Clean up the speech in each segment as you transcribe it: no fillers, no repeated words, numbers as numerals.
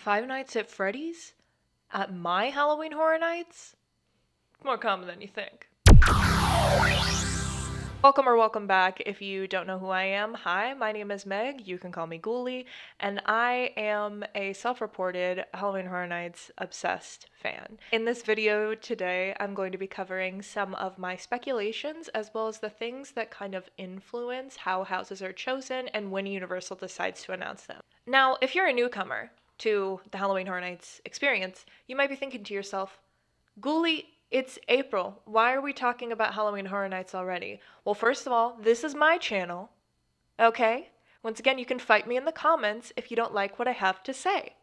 Five Nights at Freddy's? At my Halloween Horror Nights? More common than you think. Welcome back. If you don't know who I am, hi, my name is Meg. You can call me Ghoulie, and I am a self-reported Halloween Horror Nights obsessed fan. In this video today, I'm going to be covering some of my speculations as well as the things that kind of influence how houses are chosen and when Universal decides to announce them. Now, if you're a newcomer to the Halloween Horror Nights experience, you might be thinking to yourself, Ghoulie, it's April. Why are we talking about Halloween Horror Nights already? Well, first of all, this is my channel, okay? Once again, you can fight me in the comments if you don't like what I have to say.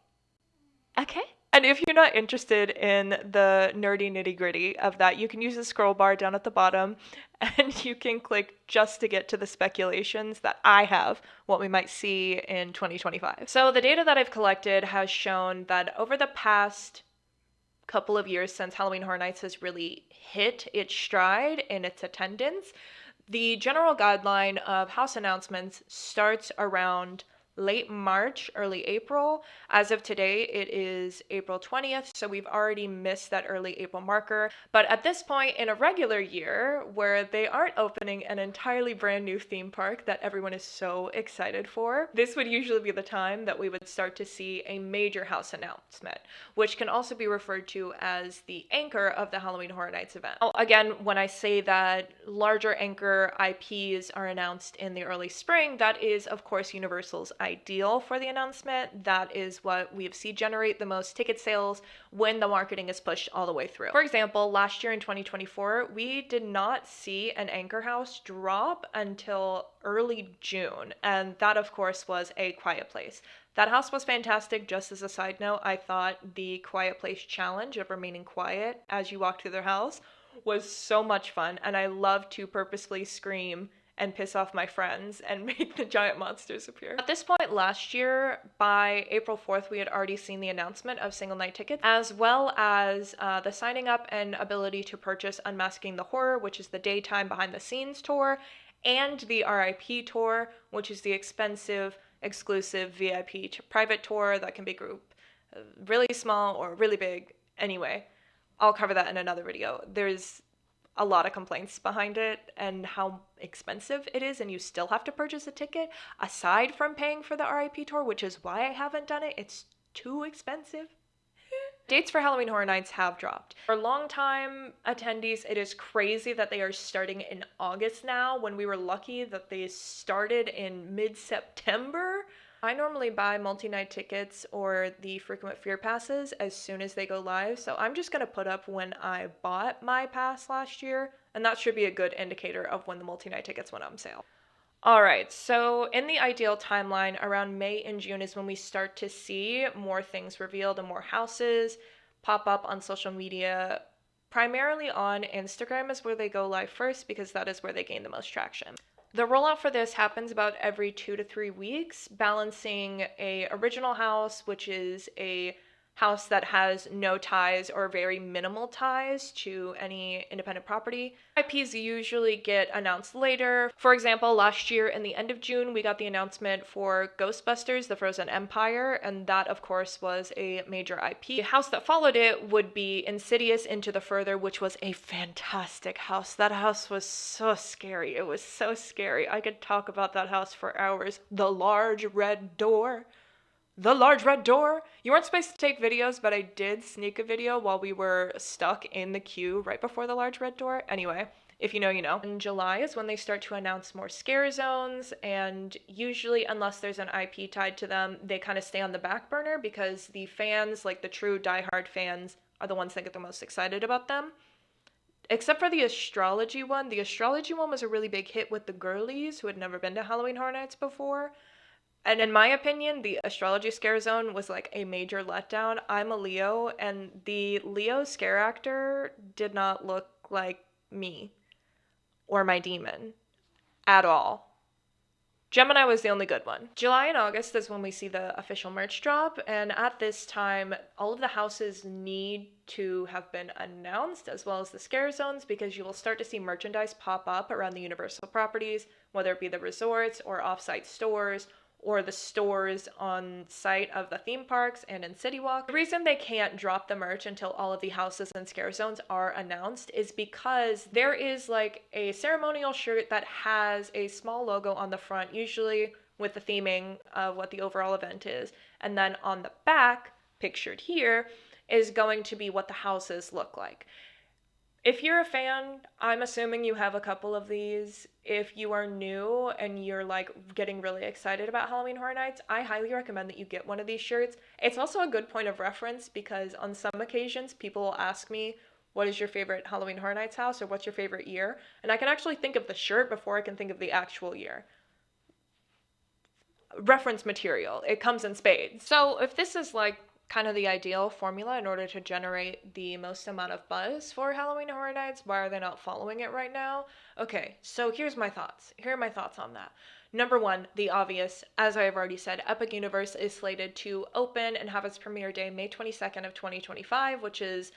Okay? And if you're not interested in the nerdy nitty-gritty of that, you can use the scroll bar down at the bottom and you can click just to get to the speculations that I have, what we might see in 2025. So the data that I've collected has shown that over the past couple of years since Halloween Horror Nights has really hit its stride in its attendance, the general guideline of house announcements starts around late March, early April. As of today, it is April 20th, so we've already missed that early April marker. But at this point in a regular year, where they aren't opening an entirely brand new theme park that everyone is so excited for, this would usually be the time that we would start to see a major house announcement, which can also be referred to as the anchor of the Halloween Horror Nights event. Now, again, when I say that larger anchor IPs are announced in the early spring, that is, of course, Universal's ideal for the announcement. That is what we have seen generate the most ticket sales when the marketing is pushed all the way through. For example, last year in 2024, we did not see an anchor house drop until early June, and that of course was A Quiet Place. That house was fantastic. Just as a side note, I thought the Quiet Place challenge of remaining quiet as you walk through their house was so much fun, and I love to purposefully scream and piss off my friends and make the giant monsters appear. At this point last year, by April 4th, we had already seen the announcement of single night tickets, as well as the signing up and ability to purchase Unmasking the Horror, which is the daytime behind the scenes tour, and the RIP tour, which is the expensive, exclusive VIP private tour that can be group really small or really big. Anyway, I'll cover that in another video. There's a lot of complaints behind it and how expensive it is, and you still have to purchase a ticket aside from paying for the RIP tour, which is why I haven't done it. It's too expensive. Dates for Halloween Horror Nights have dropped. For longtime attendees, it is crazy that they are starting in August now, when we were lucky that they started in mid-September. I normally buy multi-night tickets or the frequent fear passes as soon as they go live, so I'm just going to put up when I bought my pass last year, and that should be a good indicator of when the multi-night tickets went on sale. Alright, so in the ideal timeline, around May and June is when we start to see more things revealed and more houses pop up on social media. Primarily on Instagram is where they go live first, because that is where they gain the most traction. The rollout for this happens about every 2 to 3 weeks, balancing a original house, which is a house that has no ties or very minimal ties to any independent property. IPs usually get announced later. For example, last year in the end of June, we got the announcement for Ghostbusters, The Frozen Empire, and that of course was a major IP. The house that followed it would be Insidious Into the Further, which was a fantastic house. That house was so scary. It was so scary. I could talk about that house for hours. The large red door. The large red door. You weren't supposed to take videos, but I did sneak a video while we were stuck in the queue right before the large red door. Anyway, if you know, you know. In July is when they start to announce more scare zones, and usually, unless there's an IP tied to them, they kind of stay on the back burner because the fans, like the true diehard fans, are the ones that get the most excited about them. Except for the astrology one. The astrology one was a really big hit with the girlies who had never been to Halloween Horror Nights before. And in my opinion, the astrology scare zone was like a major letdown. I'm a Leo, and the Leo scare actor did not look like me or my demon at all. Gemini was the only good one. July and August is when we see the official merch drop, and at this time, all of the houses need to have been announced, as well as the scare zones, because you will start to see merchandise pop up around the Universal properties, whether it be the resorts or off-site stores, or the stores on site of the theme parks and in City Walk. The reason they can't drop the merch until all of the houses and scare zones are announced is because there is like a ceremonial shirt that has a small logo on the front, usually with the theming of what the overall event is, and then on the back, pictured here, is going to be what the houses look like. If you're a fan, I'm assuming you have a couple of these. If you are new and you're like getting really excited about Halloween Horror Nights, I highly recommend that you get one of these shirts. It's also a good point of reference because on some occasions people will ask me, what is your favorite Halloween Horror Nights house or what's your favorite year? And I can actually think of the shirt before I can think of the actual year. Reference material, it comes in spades. So if this is like kind of the ideal formula in order to generate the most amount of buzz for Halloween Horror Nights, why are they not following it right now? Okay, so here's my thoughts. Here are my thoughts on that. Number one, the obvious, as I have already said, Epic Universe is slated to open and have its premiere day May 22nd of 2025, which is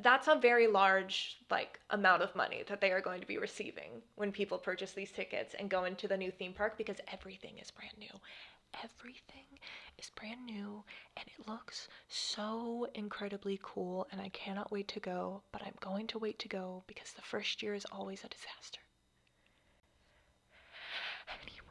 that's a very large like amount of money that they are going to be receiving when people purchase these tickets and go into the new theme park because everything is brand new. Everything is brand new and it looks so incredibly cool and I cannot wait to go, but I'm going to wait to go because the first year is always a disaster. Anyway.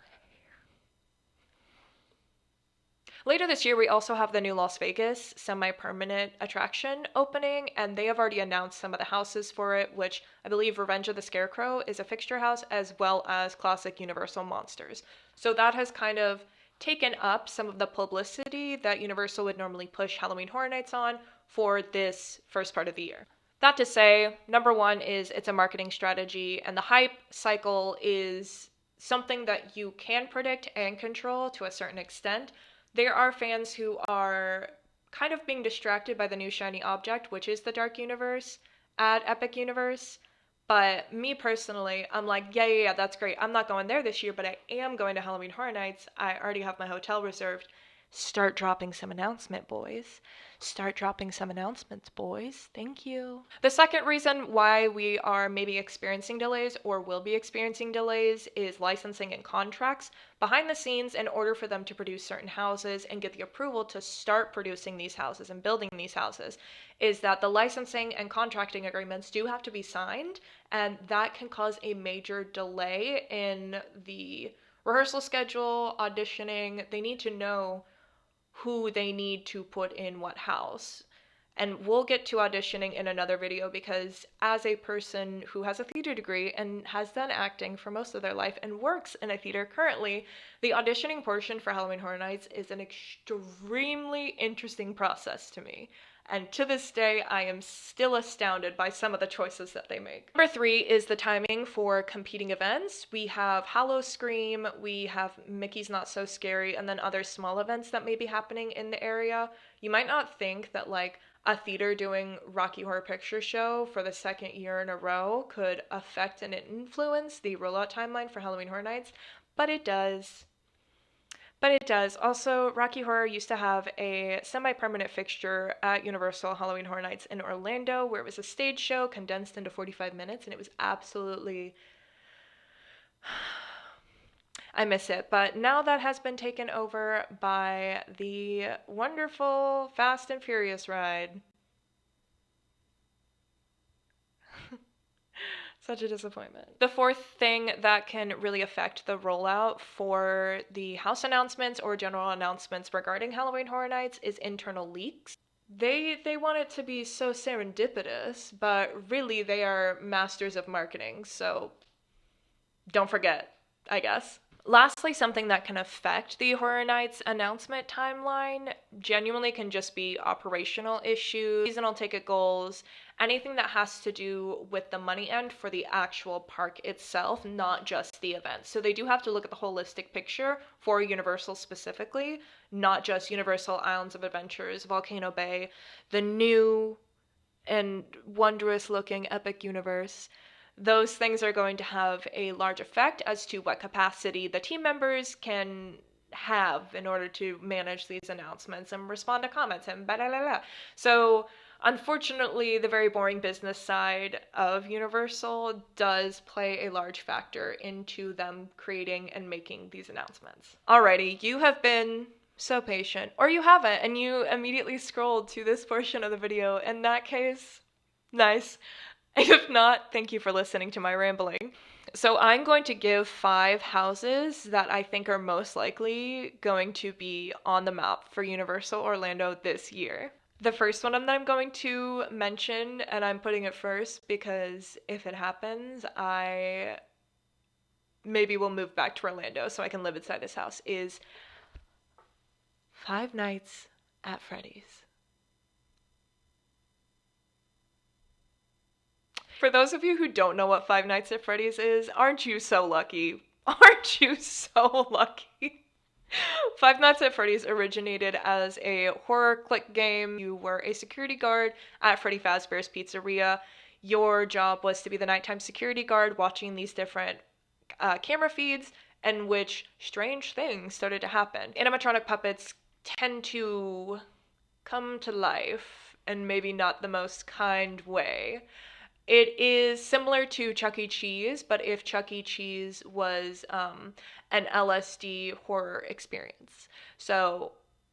Later this year, we also have the new Las Vegas semi-permanent attraction opening, and they have already announced some of the houses for it, which I believe Revenge of the Scarecrow is a fixture house, as well as classic Universal monsters. So that has kind of taken up some of the publicity that Universal would normally push Halloween Horror Nights on for this first part of the year. That to say, number one is it's a marketing strategy, and the hype cycle is something that you can predict and control to a certain extent. There are fans who are kind of being distracted by the new shiny object, which is the Dark Universe at Epic Universe. But me personally, I'm like, yeah, that's great. I'm not going there this year, but I am going to Halloween Horror Nights. I already have my hotel reserved. Start dropping some announcement, boys. Start dropping some announcements, boys. Thank you. The second reason why we are maybe experiencing delays or will be experiencing delays is licensing and contracts. Behind the scenes, in order for them to produce certain houses and get the approval to start producing these houses and building these houses, is that the licensing and contracting agreements do have to be signed, and that can cause a major delay in the rehearsal schedule, auditioning. They need to know who they need to put in what house. And we'll get to auditioning in another video because as a person who has a theater degree and has done acting for most of their life and works in a theater currently, the auditioning portion for Halloween Horror Nights is an extremely interesting process to me. And to this day, I am still astounded by some of the choices that they make. Number three is the timing for competing events. We have Hallow Scream, we have Mickey's Not So Scary, and then other small events that may be happening in the area. You might not think that like a theater doing Rocky Horror Picture Show for the second year in a row could affect and influence the rollout timeline for Halloween Horror Nights, but it does. Also, Rocky Horror used to have a semi-permanent fixture at Universal Halloween Horror Nights in Orlando where it was a stage show condensed into 45 minutes and it was absolutely... I miss it, but now that has been taken over by the wonderful Fast and Furious ride. Such a disappointment. The fourth thing that can really affect the rollout for the house announcements or general announcements regarding Halloween Horror Nights is internal leaks. They want it to be so serendipitous, but really they are masters of marketing, so don't forget, I guess. Lastly, something that can affect the Horror Nights announcement timeline genuinely can just be operational issues, seasonal ticket goals, anything that has to do with the money end for the actual park itself, not just the event. So they do have to look at the holistic picture for Universal specifically, not just Universal Islands of Adventures, Volcano Bay, the new and wondrous looking Epic Universe. Those things are going to have a large effect as to what capacity the team members can have in order to manage these announcements and respond to comments and blah, blah, blah, blah. So Unfortunately, the very boring business side of Universal does play a large factor into them creating and making these announcements. Alrighty, you have been so patient, or you haven't, and you immediately scrolled to this portion of the video. In that case, nice. If not, thank you for listening to my rambling. So I'm going to give 5 houses that I think are most likely going to be on the map for Universal Orlando this year. The first one that I'm going to mention, and I'm putting it first because if it happens, I maybe will move back to Orlando so I can live inside this house, is Five Nights at Freddy's. For those of you who don't know what Five Nights at Freddy's is, aren't you so lucky? Aren't you so lucky? Five Nights at Freddy's originated as a horror click game. You were a security guard at Freddy Fazbear's Pizzeria. Your job was to be the nighttime security guard watching these different camera feeds in which strange things started to happen. Animatronic puppets tend to come to life in maybe not the most kind way. It is similar to Chuck E. Cheese, but if Chuck E. Cheese was an LSD horror experience. So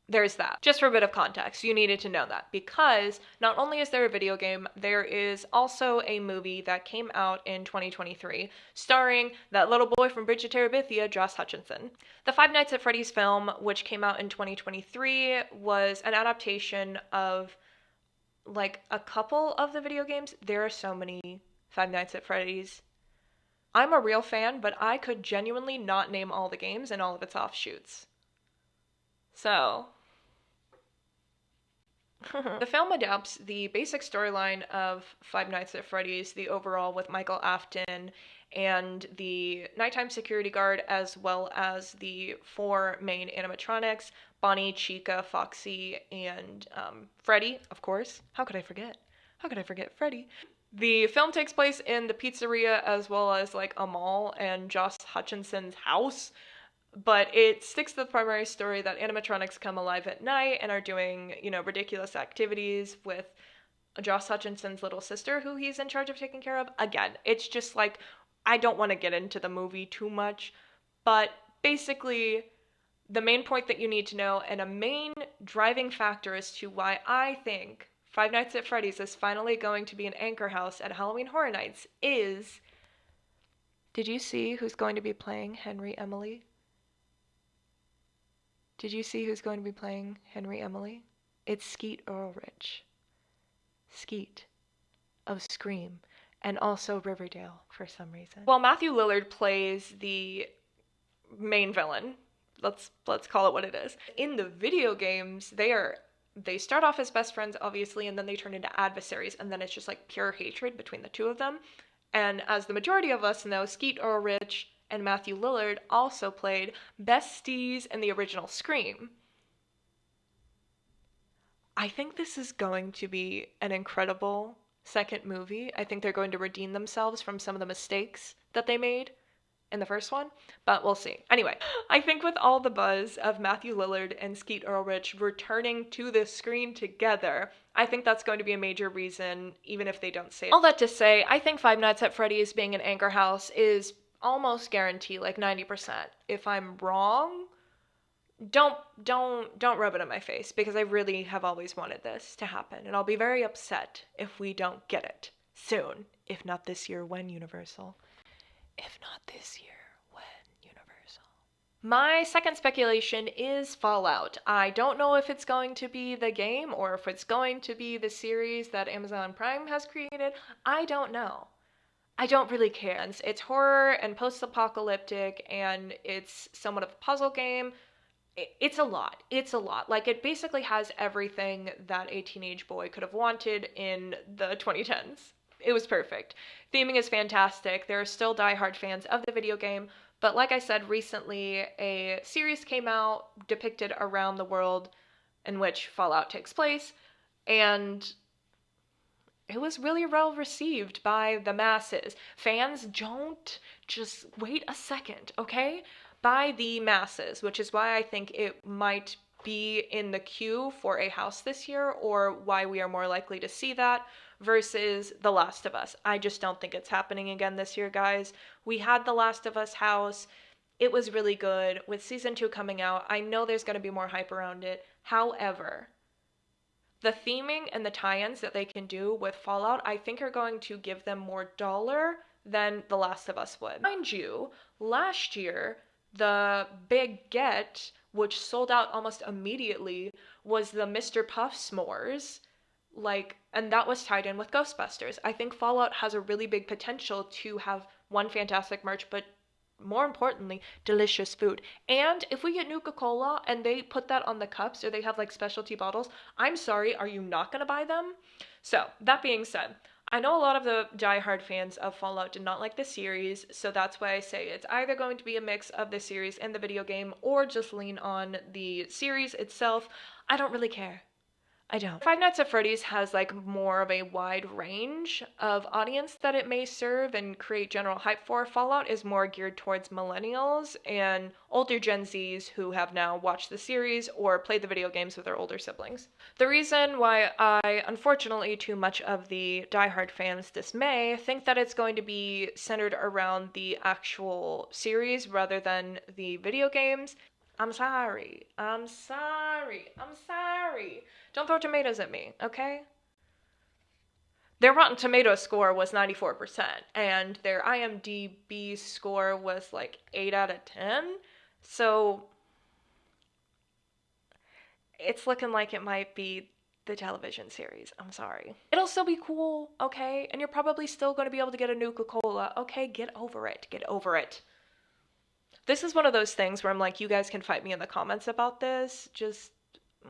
there's that. Just for a bit of context, you needed to know that because not only is there a video game, there is also a movie that came out in 2023 starring that little boy from Bridge to Terabithia, Josh Hutcherson. The Five Nights at Freddy's film, which came out in 2023, was an adaptation of like a couple of the video games. There are so many Five Nights at Freddy's. I'm a real fan, but I could genuinely not name all the games and all of its offshoots. So, the film adapts the basic storyline of Five Nights at Freddy's, the overall with Michael Afton and the nighttime security guard, as well as the 4 main animatronics, Bonnie, Chica, Foxy, and Freddy, of course. How could I forget? How could I forget Freddy? The film takes place in the pizzeria as well as like a mall and Josh Hutcherson's house, but it sticks to the primary story that animatronics come alive at night and are doing, ridiculous activities with Josh Hutcherson's little sister who he's in charge of taking care of. Again, it's just like, I don't want to get into the movie too much, but basically the main point that you need to know and a main driving factor as to why I think Five Nights at Freddy's is finally going to be an anchor house at Halloween Horror Nights is, did you see who's going to be playing Henry Emily? Did you see who's going to be playing Henry Emily? It's Skeet Ulrich. Skeet of Scream and also Riverdale for some reason. Well, Matthew Lillard plays the main villain. Let's call it what it is. In the video games, they start off as best friends, obviously, and then they turn into adversaries, and then it's just like pure hatred between the two of them. And as the majority of us know, Skeet Ulrich and Matthew Lillard also played besties in the original Scream. I think this is going to be an incredible second movie. I think they're going to redeem themselves from some of the mistakes that they made in the first one, but we'll see. Anyway, I think with all the buzz of Matthew Lillard and Skeet Ulrich returning to the screen together, I think that's going to be a major reason, even if they don't say it. All that to say, I think Five Nights at Freddy's being an anchor house is almost guaranteed, like 90%. If I'm wrong, don't rub it in my face, because I really have always wanted this to happen, and I'll be very upset if we don't get it soon. If not this year, when, Universal? If not this year, when, Universal? My second speculation is Fallout. I don't know if it's going to be the game or if it's going to be the series that Amazon Prime has created. I don't know. I don't really care. It's horror and post-apocalyptic, and it's somewhat of a puzzle game. It's a lot. It's a lot. Like, it basically has everything that a teenage boy could have wanted in the 2010s. It was perfect. Theming is fantastic. There are still diehard fans of the video game, but like I said, recently a series came out depicted around the world in which Fallout takes place, and it was really well received by the masses. Fans don't just wait a second, okay? By the masses, which is why I think it might be in the queue for a house this year, or why we are more likely to see that versus The Last of Us. I just don't think it's happening again this year, guys. We had The Last of Us house. It was really good. With season 2 coming out, I know there's going to be more hype around it. However, the theming and the tie-ins that they can do with Fallout, I think are going to give them more dollar than The Last of Us would. Mind you, last year, the big get, which sold out almost immediately, was the Mr. Puff s'mores. And that was tied in with Ghostbusters. I think Fallout has a really big potential to have one, fantastic merch, but more importantly, delicious food. And if we get Nuka-Cola and they put that on the cups, or they have like specialty bottles, I'm sorry, are you not gonna buy them? So, that being said, I know a lot of the diehard fans of Fallout did not like the series, so that's why I say it's either going to be a mix of the series and the video game, or just lean on the series itself. I don't really care. I don't. Five Nights at Freddy's has like more of a wide range of audience that it may serve and create general hype for. Fallout is more geared towards millennials and older Gen Zs who have now watched the series or played the video games with their older siblings. The reason why I, unfortunately to much of the diehard fans' dismay, think that it's going to be centered around the actual series rather than the video games. I'm sorry. Don't throw tomatoes at me, okay? Their Rotten Tomatoes score was 94%, and their IMDb score was like 8 out of 10. So it's looking like it might be the television series. I'm sorry. It'll still be cool, okay? And you're probably still going to be able to get a Nuka-Cola. Okay, get over it. Get over it. This is one of those things where I'm like, you guys can fight me in the comments about this. Just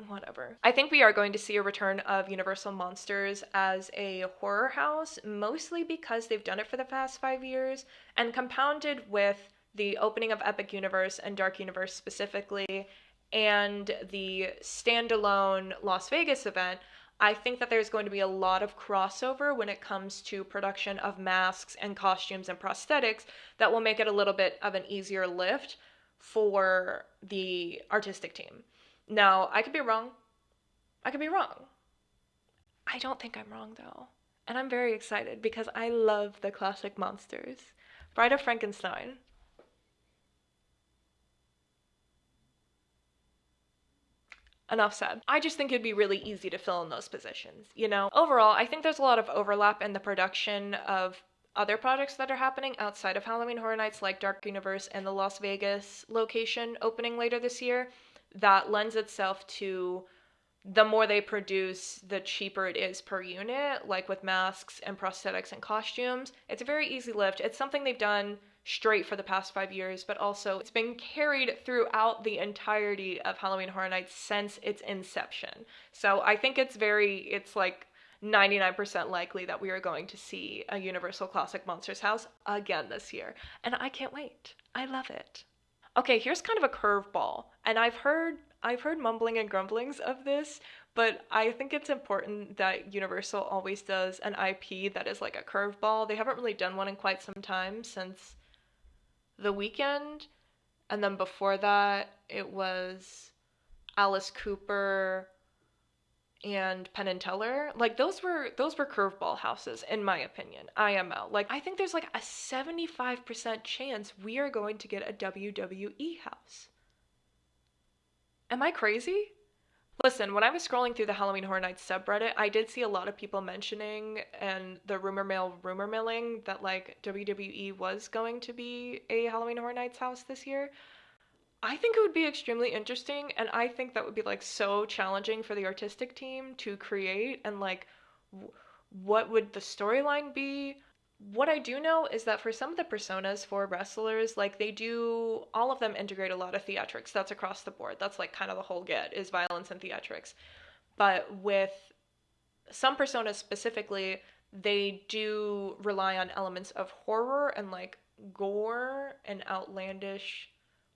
whatever. I think we are going to see a return of Universal Monsters as a horror house, mostly because they've done it for the past 5 years, and compounded with the opening of Epic Universe and Dark Universe specifically, and the standalone Las Vegas event. I think that there's going to be a lot of crossover when it comes to production of masks and costumes and prosthetics that will make it a little bit of an easier lift for the artistic team. Now, I could be wrong. I don't think I'm wrong, though. And I'm very excited because I love the classic monsters. Bride of Frankenstein. Enough said. I just think it'd be really easy to fill in those positions, you know? Overall, I think there's a lot of overlap in the production of other projects that are happening outside of Halloween Horror Nights, like Dark Universe and the Las Vegas location opening later this year, that lends itself to the more they produce, the cheaper it is per unit, like with masks and prosthetics and costumes. It's a very easy lift. It's something they've done straight for the past 5 years, but also it's been carried throughout the entirety of Halloween Horror Nights since its inception. So I think it's like 99% likely that we are going to see a Universal Classic Monsters house again this year. And I can't wait. I love it. Okay, here's kind of a curveball. And I've heard mumbling and grumblings of this, but I think it's important that Universal always does an IP that is like a curveball. They haven't really done one in quite some time, since The Weeknd, and then before that it was Alice Cooper and Penn and Teller. Like those were curveball houses in my opinion. IMO. Like I think there's like a 75% chance we are going to get a WWE house. Am I crazy? Listen, when I was scrolling through the Halloween Horror Nights subreddit, I did see a lot of people mentioning, and the rumor milling, that like WWE was going to be a Halloween Horror Nights house this year. I think it would be extremely interesting, and I think that would be like so challenging for the artistic team to create, and like what would the storyline be? What I do know is that for some of the personas for wrestlers, like they do, all of them integrate a lot of theatrics. That's across the board. That's like kind of the whole get, is violence and theatrics. But with some personas specifically, they do rely on elements of horror and like gore and outlandish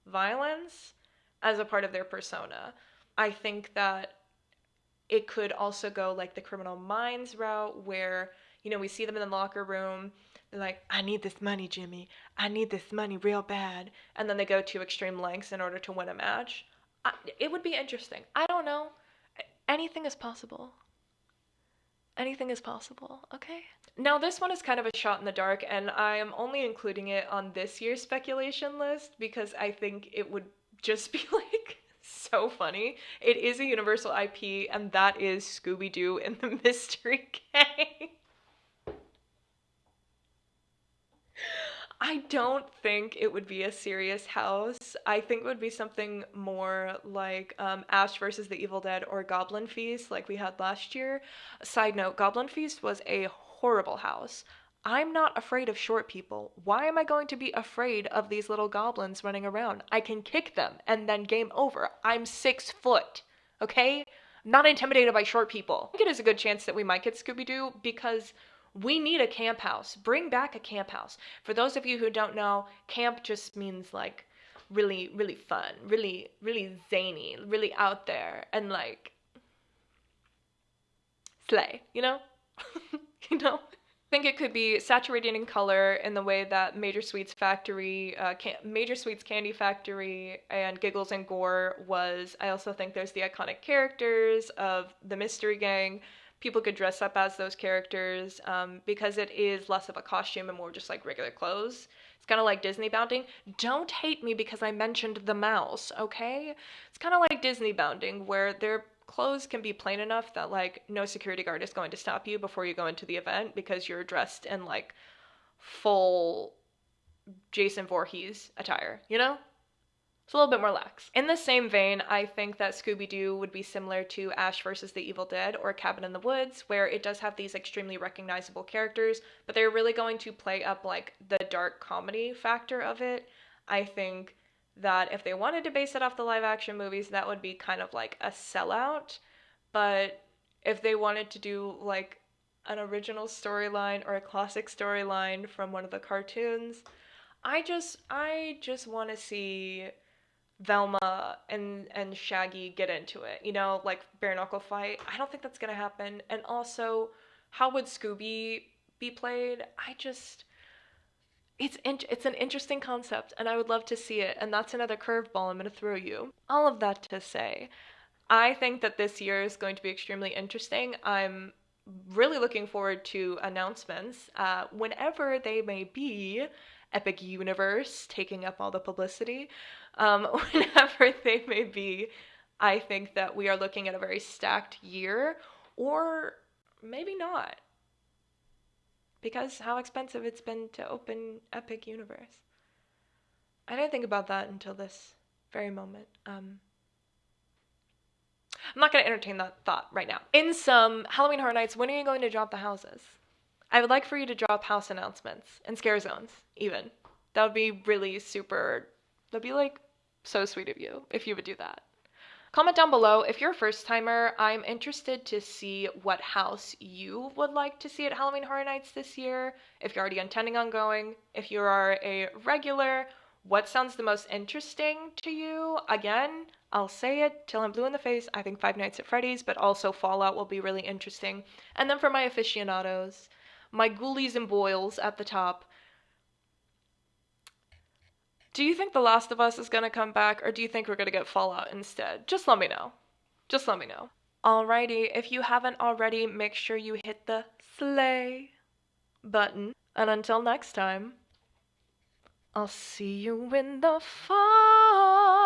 violence as a part of their persona. I think that it could also go like the Criminal Minds route, where, you know, we see them in the locker room, they're like, I need this money, Jimmy. I need this money real bad. And then they go to extreme lengths in order to win a match. It would be interesting. I don't know. Anything is possible. Anything is possible, okay? Now, this one is kind of a shot in the dark, and I am only including it on this year's speculation list because I think it would just be like so funny. It is a Universal IP, and that is Scooby Doo in the Mystery Gang. I don't think it would be a serious house. I think it would be something more like Ash versus the Evil Dead or Goblin Feast, like we had last year. Side note, Goblin Feast was a horrible house. I'm not afraid of short people. Why am I going to be afraid of these little goblins running around? I can kick them and then game over. I'm 6 foot, okay? Not intimidated by short people. I think it is a good chance that we might get Scooby Doo because we need a camp house. Bring back a camp house. For those of you who don't know, camp just means like really, really fun, really, really zany, really out there, and like slay, you know? You know? I think it could be saturated in color in the way that Major Sweets Candy Factory and Giggles and Gore was. I also think there's the iconic characters of the Mystery Gang. People could dress up as those characters because it is less of a costume and more just like regular clothes. It's kind of like Disney bounding. Don't hate me because I mentioned the mouse, okay? It's kind of like Disney bounding where their clothes can be plain enough that like no security guard is going to stop you before you go into the event because you're dressed in like full Jason Voorhees attire, you know? It's a little bit more lax. In the same vein, I think that Scooby-Doo would be similar to Ash versus the Evil Dead or Cabin in the Woods, where it does have these extremely recognizable characters, but they're really going to play up like the dark comedy factor of it. I think that if they wanted to base it off the live action movies, that would be kind of like a sellout. But if they wanted to do like an original storyline or a classic storyline from one of the cartoons, I just want to see Velma and Shaggy get into it, you know, like bare knuckle fight. I don't think that's gonna happen. And also, how would Scooby be played? It's an interesting concept, and I would love to see it. And that's another curveball I'm gonna throw you. All of that to say, I think that this year is going to be extremely interesting. I'm really looking forward to announcements, whenever they may be. Epic Universe taking up all the publicity. Whenever they may be, I think that we are looking at a very stacked year, or maybe not, because how expensive it's been to open Epic Universe. I didn't think about that until this very moment. I'm not going to entertain that thought right now. In some Halloween Horror Nights, when are you going to drop the houses? I would like for you to drop house announcements and scare zones, even. That would be really super. That'd be like so sweet of you if you would do that. Comment down below. If you're a first timer, I'm interested to see what house you would like to see at Halloween Horror Nights this year. If you're already intending on going, if you are a regular, what sounds the most interesting to you? Again, I'll say it till I'm blue in the face. I think Five Nights at Freddy's, but also Fallout will be really interesting. And then for my aficionados, my ghoulies and boils at the top. Do you think The Last of Us is going to come back, or do you think we're going to get Fallout instead? Just let me know. Just let me know. Alrighty, if you haven't already, make sure you hit the slay button. And until next time, I'll see you in the fall.